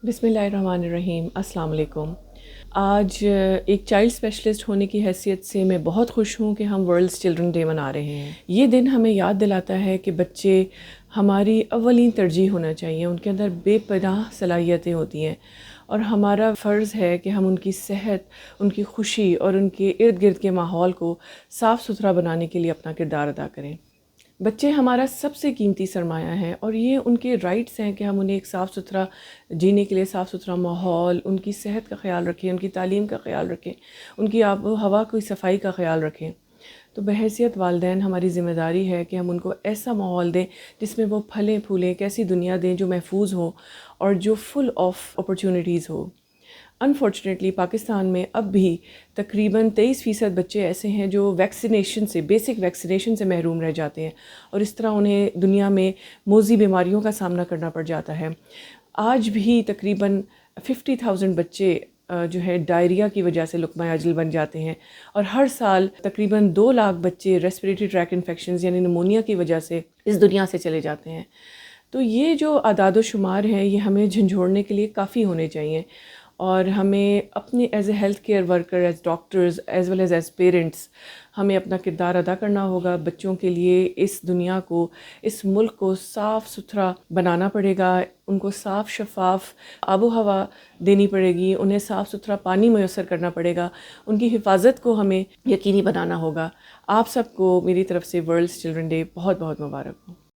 بسم اللہ الرحمن الرحیم۔ السلام علیکم۔ آج ایک چائلڈ اسپیشلسٹ ہونے کی حیثیت سے میں بہت خوش ہوں کہ ہم ورلڈ چلڈرن ڈے منا رہے ہیں۔ یہ دن ہمیں یاد دلاتا ہے کہ بچے ہماری اولین ترجیح ہونا چاہیے، ان کے اندر بے پناہ صلاحیتیں ہوتی ہیں اور ہمارا فرض ہے کہ ہم ان کی صحت، ان کی خوشی اور ان کے ارد گرد کے ماحول کو صاف ستھرا بنانے کے لیے اپنا کردار ادا کریں۔ بچے ہمارا سب سے قیمتی سرمایہ ہیں اور یہ ان کے رائٹس ہیں کہ ہم انہیں ایک صاف ستھرا جینے کے لیے صاف ستھرا ماحول، ان کی صحت کا خیال رکھیں، ان کی تعلیم کا خیال رکھیں، ان کی آب و ہوا کی صفائی کا خیال رکھیں۔ تو بحیثیت والدین ہماری ذمہ داری ہے کہ ہم ان کو ایسا ماحول دیں جس میں وہ پھلیں پھولیں، ایک ایسی دنیا دیں جو محفوظ ہو اور جو فل آف اپرچونٹیز ہو۔ انفارچونیٹلی پاکستان میں اب بھی تقریباً 23% بچے ایسے ہیں جو ویکسینیشن سے، بیسک ویکسینیشن سے محروم رہ جاتے ہیں اور اس طرح انہیں دنیا میں موذی بیماریوں کا سامنا کرنا پڑ جاتا ہے۔ آج بھی تقریباً 50,000 بچے جو ہے ڈائریا کی وجہ سے لقمہ اجل بن جاتے ہیں اور ہر سال تقریباً 2 لاکھ بچے ریسپریٹری ٹریک انفیکشنز یعنی نمونیا کی وجہ سے اس دنیا سے چلے جاتے ہیں۔ تو یہ جو اعداد و شمار ہیں یہ ہمیں جھنجھوڑنے کے لیے کافی ہونے چاہیے اور ہمیں اپنے as a health care worker, as doctors as well as parents ہمیں اپنا کردار ادا کرنا ہوگا۔ بچوں کے لیے اس دنیا کو، اس ملک کو صاف ستھرا بنانا پڑے گا، ان کو صاف شفاف آب و ہوا دینی پڑے گی، انہیں صاف ستھرا پانی میسر کرنا پڑے گا، ان کی حفاظت کو ہمیں یقینی بنانا ہوگا۔ آپ سب کو میری طرف سے ورلڈ چلڈرن ڈے بہت بہت مبارک ہو۔